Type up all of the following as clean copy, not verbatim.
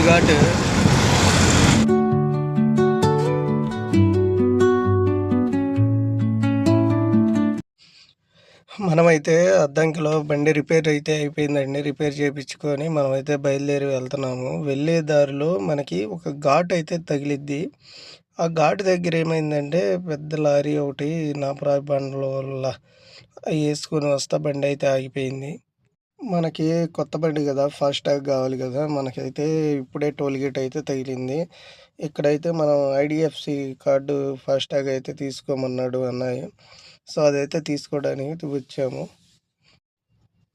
ఘాట్. మనమైతే అద్దంకిలో బండి రిపేర్ అయితే అయిపోయిందండి. రిపేర్ చేయించుకొని మనమైతే బయలుదేరి వెళ్తున్నాము. వెళ్ళే దారిలో మనకి ఒక ఘాట్ అయితే తగిలిద్ది. ఆ ఘాట్ దగ్గర ఏమైందంటే పెద్ద లారీ ఒకటి నాపరాయి బండ్ల వల్ల వేసుకొని వస్తా బండి అయితే ఆగిపోయింది. మనకి కొత్త బండి కదా, ఫాస్ట్ ట్యాగ్ కావాలి కదా. మనకైతే ఇప్పుడే టోల్ గేట్ అయితే తగిలింది. ఇక్కడైతే మనం ఐడిఎఫ్సి కార్డు ఫాస్ట్ ట్యాగ్ అయితే తీసుకోమన్నాడు అన్నయ్య. సో అదైతే తీసుకోవడానికి వచ్చాము.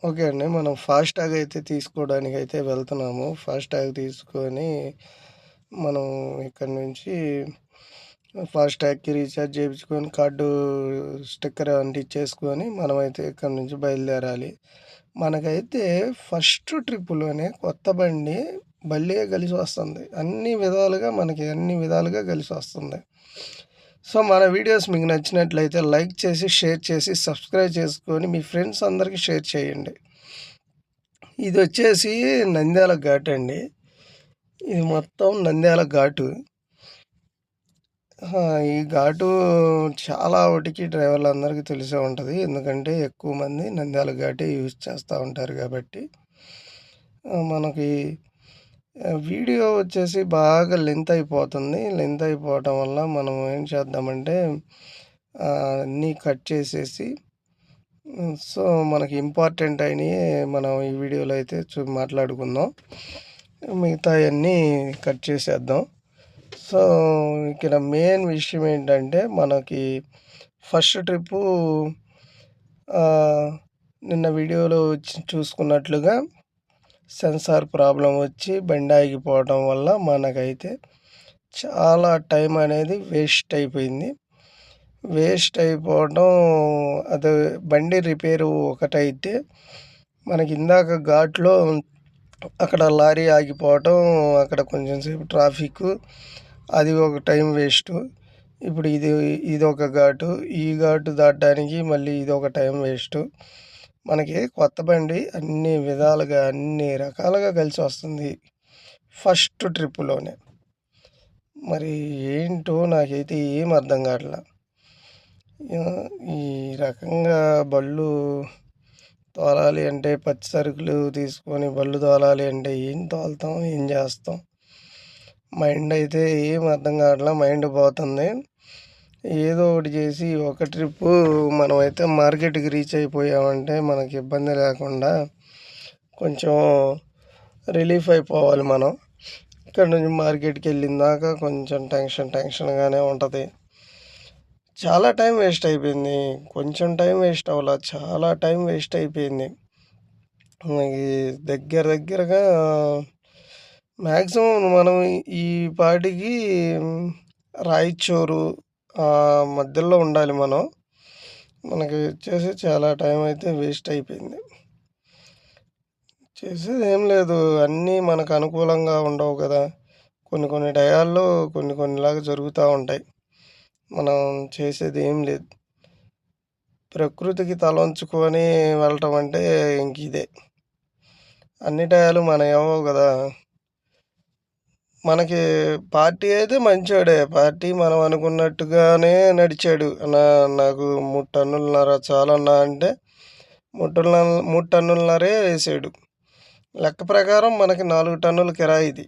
ఓకే అండి, మనం ఫాస్ట్ ట్యాగ్ అయితే తీసుకోవడానికి అయితే వెళ్తున్నాము. ఫాస్ట్ ట్యాగ్ తీసుకొని మనం ఇక్కడ నుంచి ఫాస్ట్ ట్యాగ్కి రీఛార్జ్ చేయించుకొని కార్డు స్టిక్కర్ అంటించేసుకొని మనమైతే ఇక్కడ నుంచి బయలుదేరాలి. మనకైతే ఫస్ట్ ట్రిప్పులోనే కొత్త బండి భలే కలిసి వస్తుంది. అన్ని విధాలుగా కలిసి వస్తుంది. సో మన వీడియోస్ మీకు నచ్చినట్లయితే లైక్ చేసి, షేర్ చేసి, సబ్స్క్రైబ్ చేసుకొని మీ ఫ్రెండ్స్ అందరికీ షేర్ చేయండి. ఇది వచ్చేసి నంద్యాల ఘాట్ అండి. ఇది మొత్తం నంద్యాల ఘాటు. ఈ ఘాటు చాలా వాటికి డ్రైవర్లందరికీ తెలిసే ఉంటుంది. ఎందుకంటే ఎక్కువ మంది నంద్యాల ఘాటే యూజ్ చేస్తూ ఉంటారు కాబట్టి. మనకి వీడియో వచ్చేసి బాగా లెంత్ అయిపోతుంది. లెంత్ అయిపోవటం వల్ల మనం ఏం చేద్దామంటే అన్నీ కట్ చేసేసి, సో మనకి ఇంపార్టెంట్ అయినవి మనం ఈ వీడియోలో అయితే మాట్లాడుకుందాం. మిగతావన్నీ కట్ చేసేద్దాం. సో ఇక్కడ మెయిన్ విషయం ఏంటంటే మనకి ఫస్ట్ ట్రిప్పు నిన్న వీడియోలో చూసుకున్నట్లుగా సెన్సార్ ప్రాబ్లం వచ్చి బండి ఆగిపోవడం వల్ల మనకైతే చాలా టైం అనేది వేస్ట్ అయిపోయింది. అది బండి రిపేరు ఒకటైతే మనకి ఇందాక ఘాట్లో అక్కడ లారీ ఆగిపోవటం, అక్కడ కొంచెం సేపు ట్రాఫిక్, అది ఒక టైం వేస్టు. ఇప్పుడు ఇది ఒక ఘాటు, ఈ ఘాటు దాటడానికి మళ్ళీ ఇది ఒక టైం వేస్టు. మనకి కొత్త బండి అన్ని రకాలుగా కలిసి వస్తుంది ఫస్ట్ ట్రిప్పులోనే. మరి ఏంటో నాకైతే ఏం అర్థం కావట్లా. ఈ రకంగా బళ్ళు తోలాలి అంటే, పచ్చి సరుకులు తీసుకొని బళ్ళు తోలాలి అంటే ఏం తోలుతాం, ఏం చేస్తాం? మైండ్ అయితే ఏం అర్థం కావట్లా, మైండ్ పోతుంది. ఏదో ఒకటి చేసి ఒక ట్రిప్పు మనమైతే మార్కెట్కి రీచ్ అయిపోయామంటే మనకి ఇబ్బంది లేకుండా కొంచెం రిలీఫ్ అయిపోవాలి. మనం ఇక్కడ నుంచి మార్కెట్కి వెళ్ళిన దాకా కొంచెం టెన్షన్గానే ఉంటుంది. చాలా టైం వేస్ట్ అయిపోయింది. కొంచెం టైం వేస్ట్ అవ్వాల, చాలా టైం వేస్ట్ అయిపోయింది. దగ్గరగా మ్యాక్సిమం మనం ఈ పాటికి రాయచూరు మధ్యలో ఉండాలి. మనకి వచ్చేసి చాలా టైం అయితే వేస్ట్ అయిపోయింది. చేసేది ఏం లేదు, అన్నీ మనకు అనుకూలంగా ఉండవు కదా. కొన్ని టయాల్లో కొన్నిలాగా జరుగుతూ ఉంటాయి. మనం చేసేది ఏం లేదు. ప్రకృతికి తలొంచుకొని వెళ్ళటం అంటే ఇంక ఇదే. అన్ని టయాలు మన ఏమో కదా. మనకి పార్టీ అయితే మంచోడే. పార్టీ మనం అనుకున్నట్టుగానే నడిచాడు. నాకు 3 టన్నులన్నర చాలన్నా అంటే 3 టన్నులన్నరే వేసాడు. లెక్క ప్రకారం మనకి 4 టన్నుల కిరాయిది.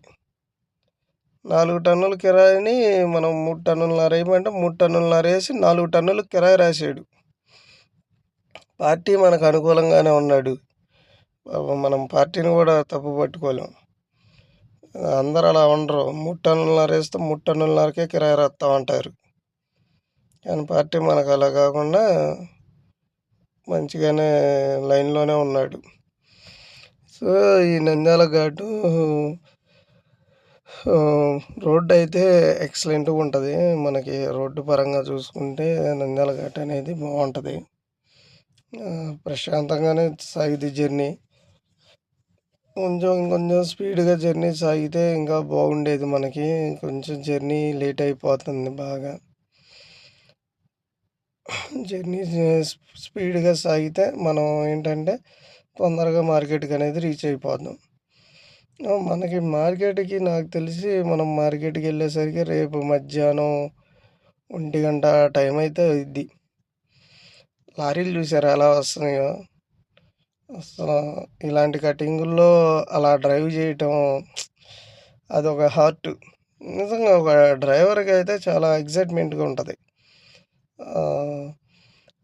4 టన్నుల కిరాయిని మనం 3 టన్నులన్నర వేయమంటే 3 టన్నులన్నర వేసి 4 టన్నులు కిరాయి రాశాడు. పార్టీ మనకు అనుకూలంగానే ఉన్నాడు. మనం పార్టీని కూడా తప్పు పట్టుకోలేం. అందరూ అలా ఉండరు. 3 టన్నులన్నర వేస్తే 3 టన్నులన్నరకే కిరాయి రాస్తామంటారు. కానీ పార్టీ మనకు అలా కాకుండా మంచిగానే లైన్లోనే ఉన్నాడు. సో ఈ నంద్యాల ఘాటు రోడ్డు అయితే ఎక్సలెంట్గా ఉంటుంది. మనకి రోడ్డు పరంగా చూసుకుంటే నంద్యాల ఘాట్ అనేది బాగుంటుంది. ప్రశాంతంగానే సాగిద్ది జర్నీ. ఇంకొంచెం స్పీడ్గా జర్నీ సాగితే ఇంకా బాగుండేది. మనకి కొంచెం జర్నీ లేట్ అయిపోతుంది బాగా. జర్నీ స్పీడ్గా సాగితే మనం ఏంటంటే తొందరగా మార్కెట్కి అనేది రీచ్ అయిపోతాం. మనకి మార్కెట్‌కి నాకు తెలిసి మనం మార్కెట్‌కెళ్ళేసరికి రేపు మధ్యాహ్నం 1:00 టైమైతే అయిద్ది. లారీలు చూసారా ఎలా వస్తున్నాయో? అసల ఇలాంటి కటింగుల్లో అలా డ్రైవ్ చేయటం అదొక హార్ట్. నిజంగా ఒక డ్రైవర్‌కయితే చాలా ఎక్సైట్‌మెంట్‌గా ఉంటది. ఆహ్,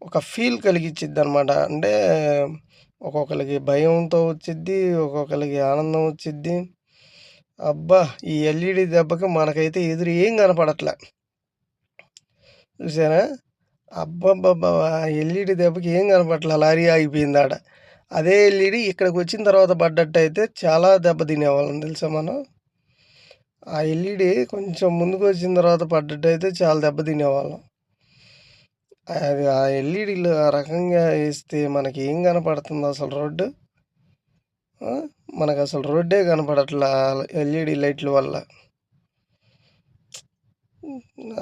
ఒక ఫీల్ కలిగిచ్చిద్దనమాట. అంటే ఒక్కొక్కళ్ళకి భయంతో వచ్చిద్ది. ఒక్కొక్కళ్ళకి ఆనందం వచ్చిద్ది. అబ్బా! ఈ ఎల్ఈడీ దెబ్బకి మనకైతే ఎదురు ఏం కనపడట్ల. చూసారా? అబ్బబ్బబ్బా! ఎల్ఈడీ దెబ్బకి ఏం కనపడట్ల. లారీ ఆగిపోయిందాడ. అదే ఎల్ఈడీ ఇక్కడికొచ్చిన తర్వాత పడ్డట్టయితే చాలా దెబ్బ తినేవాళ్ళం తెలుసా మనం. ఆ ఎల్ఈడీ కొంచెం ముందుకొచ్చిన తర్వాత పడ్డట్టయితే చాలా దెబ్బ తినేవాళ్ళం. అది ఆ ఎల్ఈడీలు ఆ రకంగా ఏస్తే మనకేం కనపడుతుందో అసలు రోడ్డు? ఆ! మనకసలు రోడ్డే కనపడట్లా ఎల్ఈడీ లైట్ల వల్ల.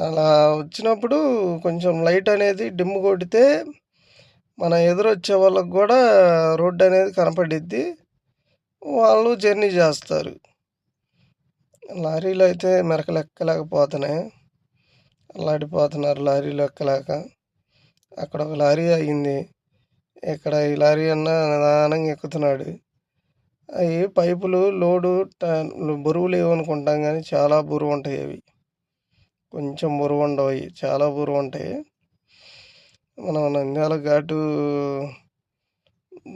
అలా వచ్చినప్పుడు కొంచెం లైట్ అనేది డిమ్ కొడితే మన ఎదురొచ్చే వాళ్ళకి గూడా రోడ్డనేది కనపడిద్ది. వాళ్ళు జర్నీ జేస్తారు. లారీలో అయితే మెరకలెక్కలేకపోతున్నాయి. అల్లాడిపోతున్నారు లారీలు ఎక్కలేక. అక్కడ ఒక లారీ ఆగింది. ఇక్కడ ఈ లారీ అన్న నిదానంగా ఎక్కుతున్నాడు. అయి పైపులు లోడు ట బరువు లేవనుకుంటాం గానీ చాలా బరువుంటాయి అవి. కొంచెం బరువుండవయి. చాలా బరువుంటాయి. మనం నంద్యాల ఘాటు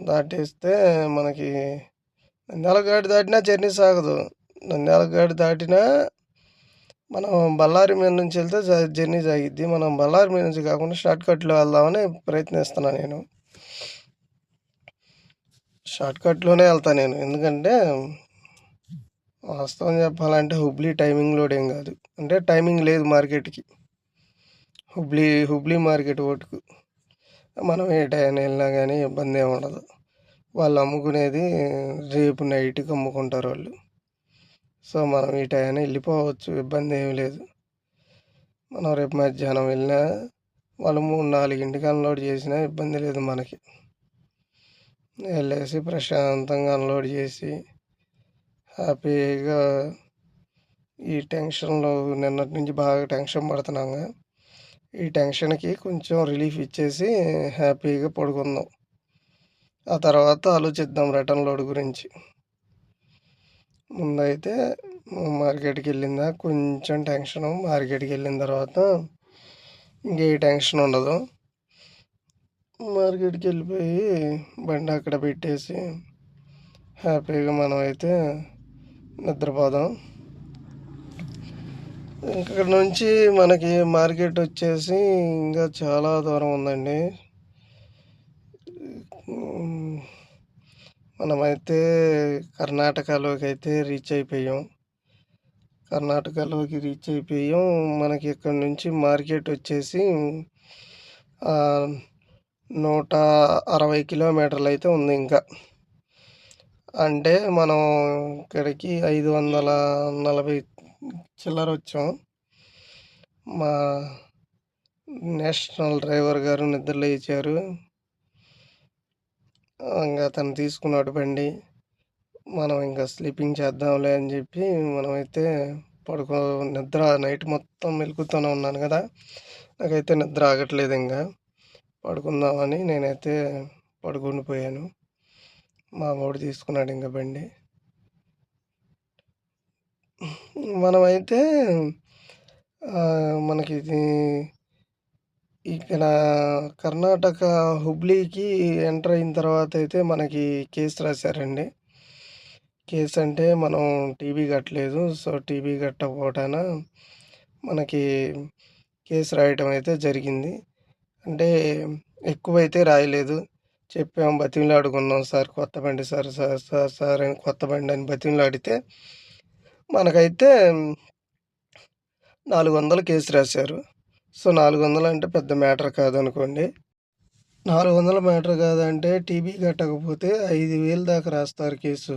దాటేస్తే మనకి నంద్యాల ఘాటు దాటినా జర్నీ సాగదు. నంద్యాల ఘాటు దాటినా మనం బళ్ళారి మీద నుంచి వెళ్తే జర్నీ సాగిద్ది. మనం బళ్ళారి మీద నుంచి కాకుండా షార్ట్‌కట్‌లో వెళ్దామని ప్రయత్నిస్తున్నా నేను. షార్ట్‌కట్‌లోనే ఎళ్తా నేను. ఎందుకంటే వాస్తవం చెప్పాలంటే హుబ్లీ టైమింగ్ లోడేం గాదు. అంటే టైమింగ్ లేదు మార్కెట్‌కి. హుబ్లీ మార్కెట్ మటుకు. మనం ఏ టైయాన ఎళ్ళినా గానీ ఇబ్బందేముండదు. వాళ్ళు అమ్ముకునేది రేపు నైట్‌కి అమ్ముకుంటారోళ్ళు. సో, మనం ఈ టయాన ఎళ్ళిపోవచ్చు. ఇబ్బందేమి లేదు. మనం రేపు మధ్యాహ్నం వెళ్ళినా వాళ్ళు 3, 4కి అన్‌లోడ్ చేసినా ఇబ్బంది లేదు మనకి. ఎళ్ళేసి ప్రశాంతంగా అన్‌లోడ్ చేసి హ్యాపీగా ఈ టెన్షన్‌లో నిన్నటి నుంచి బాగా టెన్షన్ పడుతున్నాంగా. ఈ టెన్షన్‌కి కొంచెం రిలీఫ్ ఇచ్చేసి హ్యాపీగా పడుకుందాం. ఆ తర్వాత ఆలోచిద్దాం రిటర్న్ లోడ్ గురించి. ముందైతే మార్కెట్‌కెళ్ళిందా కొంచెం టెన్షను. మార్కెట్‌కెళ్ళిన తర్వాత ఇంక ఏ టెన్షన్ ఉండదు. మార్కెట్‌కెళ్ళిపోయి బండి అక్కడ పెట్టేసి హ్యాపీగా మనమైతే నిద్రపోదాం. ఇక్కడ నుంచి మనకి మార్కెట్ వచ్చేసి ఇంకా చాలా దూరం ఉందండి. మనమైతే కర్ణాటకలోకైతే రీచ్ అయిపోయాం. కర్ణాటకలోకి రీచ్ అయిపోయాం. మనకి ఇక్కడ నుంచి మార్కెట్ వచ్చేసి 160 కిలోమీటర్లయితే ఉంది ఇంకా. అంటే మనం ఇక్కడికి 540 చిల్లరొచ్చాం. మా నేషనల్ డ్రైవర్ గారు నిద్ర లేచారు. ఇంగ అతను తీసుకున్నాడు బండి. మనం ఇంక స్లీపింగ్ చేద్దాంలే అని జెప్పి మనమైతే నిద్ర నైట్ మొత్తం మెలుకువతోనే ఉన్నాను గదా! నాకైతే నిద్ర ఆగట్లేదింక. పడుకుందామని నేనైతే పడుకుండిపోయాను. మా వోడు తీసుకున్నాడింక బండి. మనమైతే మనకిది ఇక్కడ కర్ణాటక హుబ్లీకి ఎంటర్ అయిన తర్వాత అయితే మనకి కేస్ రాశారండి. కేస్ అంటే మనం టీవీ కట్టలేదు. సో, టీవీ కట్టకపోవటాన మనకి కేస్ రాయటం అయితే జరిగింది. అంటే ఎక్కువైతే రాయలేదు. చెప్పాం బతిమిలాడుకున్నాం సార్ కొత్త బండి సార్, సార్, సార్, సార్ అని కొత్త బండి అని బతిమిలాడితే మనకైతే 400 కేస్ రాశారు. సో, 400 అంటే పెద్ద మ్యాటర్ కాదనుకోండి. 400 మ్యాటర్ కాదంటే టీవీ కట్టకపోతే 5,000 దాకా రాస్తారు కేసు.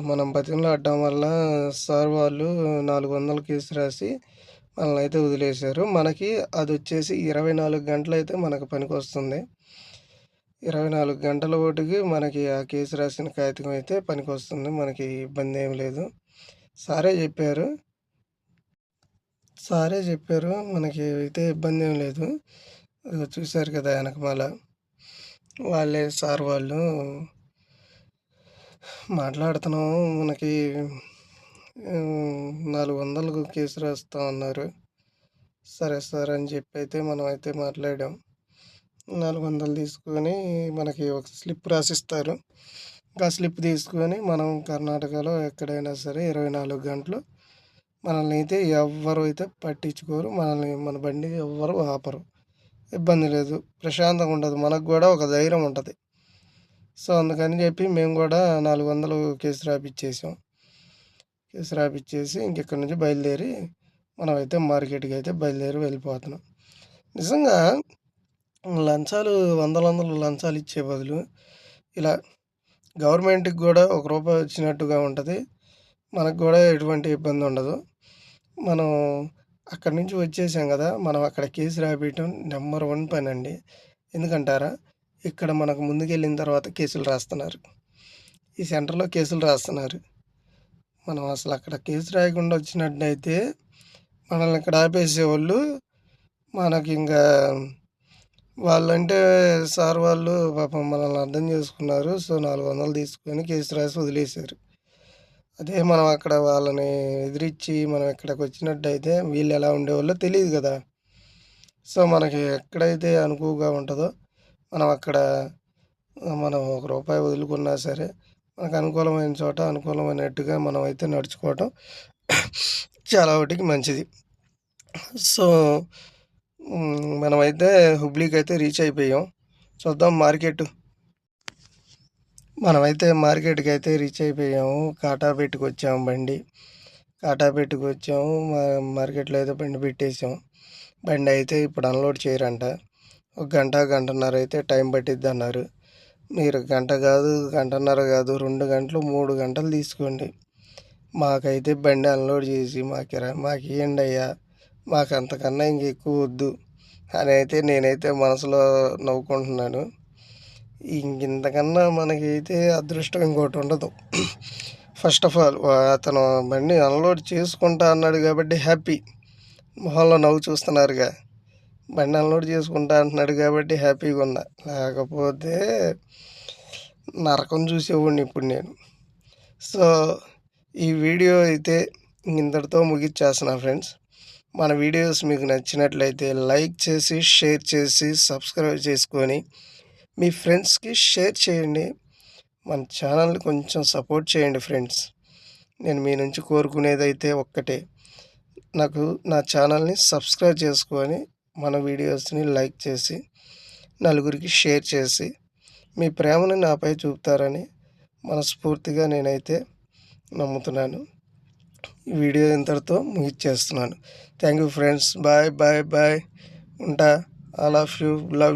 మనం బతిమలాడడం వల్ల సార్ వాళ్ళు 400 కేసు రాసి మనల్నయితే వదిలేశారు. మనకి అదొచ్చేసి 24 గంటలయితే మనకు పనికొస్తుంది. 24 గంటల ఓటికి మనకి ఆ కేసు రాసిన కాగితం అయితే పనికొస్తుంది. మనకి ఇబ్బందేమి లేదు. సారే జెప్పారు. మనకి అయితే ఇబ్బందేం లేదు. చూసారు కదా ఎనకమాల. వాళ్ళే సార్ వాళ్ళు మాట్లాడుతున్నాము. మనకి 400కు కేసు రాస్తా అన్నారు. సరే సార్ అని చెప్పైతే మనమైతే మాట్లాడాం. 400 తీసుకొని మనకి ఒక స్లిప్ రాసిస్తారు. ఆ స్లిప్ తీసుకొని మనం కర్ణాటకలో ఎక్కడైనా సరే 24 గంటలు మనల్ని అయితే ఎవ్వరు అయితే పట్టించుకోరు. మన బండి ఎవ్వరు ఆపరు. ఇబ్బంది లేదు. ప్రశాంతంగా ఉండదు. మనకు కూడా ఒక ధైర్యం ఉంటది. సో, అందుకని చెప్పి మేము కూడా 400 కేసు రాపిచ్చేసాం. కేసు రాపిచ్చేసి ఇంకెక్కడి నుంచి బయలుదేరి మనమైతే మార్కెట్‌కి అయితే బయలుదేరి వెళ్ళిపోతున్నాం. నిజంగా లంచాలు వందలు లంచాలు ఇచ్చే బదులు ఇలా గవర్నమెంట్‌కి కూడా ఒక రూపాయి వచ్చినట్టుగా ఉంటది. మనకు కూడా ఎటువంటి ఇబ్బంది ఉండదు. మనం అక్కడి నుంచి వచ్చేసాం కదా! మనం అక్కడ కేసు రాపియటం నంబర్ 1 పనండి. ఎందుకంటారా? ఇక్కడ మనకు ముందుకెళ్ళిన తర్వాత కేసులు రాస్తున్నారు. ఈ సెంటర్‌లో కేసులు రాస్తున్నారు. మనం అసలు అక్కడ కేసు రాయకుండా వచ్చినట్టయితే మనల్ని ఇక్కడ ఆపేసేవాళ్ళు. మనకింకా వాళ్ళంటే సార్ వాళ్ళు పాపం మనల్ని అర్థం చేసుకున్నారు. సో, 400 తీసుకొని కేసు రాసి వదిలేశారు. అదే మనం అక్కడ వాళ్ళని ఎదిరించి మనం ఇక్కడికొచ్చినట్టయితే వీళ్ళు ఎలా ఉండేవాళ్ళో తెలీదు కదా! సో, మనకి ఎక్కడైతే అనుకువగా ఉంటదో మనం అక్కడ మనం ఒక రూపాయి వదులుకున్నా సరే మనకు అనుకూలమైన చోట అనుకూలమైనట్టుగా మనమైతే నడుచుకోవటం చాలా వాటికి మంచిది. సో, మనమైతే హుబ్లీకైతే రీచ్ అయిపోయాం. చూద్దాం మనమైతే మార్కెట్‌కైతే రీచ్ అయిపోయాము. కాటాపేటకొచ్చాము బండి. కాటాపేటకొచ్చాము. మార్కెట్‌లో అయితే బండి పెట్టేసాం. బండయితే ఇప్పుడు అన్‌లోడ్ చేయరంట. ఒక గంట, గంటన్నర అయితే టైం పట్టిద్దన్నారు. మీరు గంట కాదు, గంటన్నర కాదు, 2 గంటలు, 3 గంటలు తీసుకోండి. మాకైతే బండి అన్‌లోడ్ చేసి మాకియ్యండయ్యా. మాకంతకన్నా ఇంకెక్కువ వద్దు అని అయితే నేనైతే మనసులో నవ్వుకుంటున్నాను. ఇంకింతకన్నా మనకైతే అదృష్టం ఇంకోటి ఉండదు. ఫస్ట్ ఆఫ్ ఆల్ అతను బండి అన్‌లోడ్ చేసుకుంటా అన్నాడు కాబట్టి హ్యాపీ. మొహంలో నవ్వు చూస్తున్నారుగా. బండి అన్‌లోడ్ చేసుకుంటా అంటున్నాడు కాబట్టి హ్యాపీగా ఉన్నా. లేకపోతే నరకం చూసేవాడిని ఇప్పుడు నేను. సో, ఈ వీడియో అయితే ఇంతటితో ముగిచ్చేస్తున్నా ఫ్రెండ్స్. మన వీడియోస్ మీకు నచ్చినట్లయితే లైక్ చేసి, షేర్ చేసి, సబ్స్క్రైబ్ చేసుకొని మీ ఫ్రెండ్స్‌కి షేర్ చేయండి. మన ఛానల్‌ని కొంచెం సపోర్ట్ చేయండి ఫ్రెండ్స్. నేను మీ నుంచి కోరుకునేదైతే ఒక్కటే. నా ఛానల్‌ని సబ్స్క్రైబ్ చేసుకొని మన వీడియోస్‌ని లైక్ చేసి, నలుగురికి షేర్ చేసి, మీ ప్రేమను నాపై చూపుతారని మనస్ఫూర్తిగా నేనైతే నమ్ముతున్నాను. ఈ వీడియో ఇంతటితో ముగిచ్చేస్తున్నాను. Thank you friends. బాయ్. ఉంటా. All of you. లవ్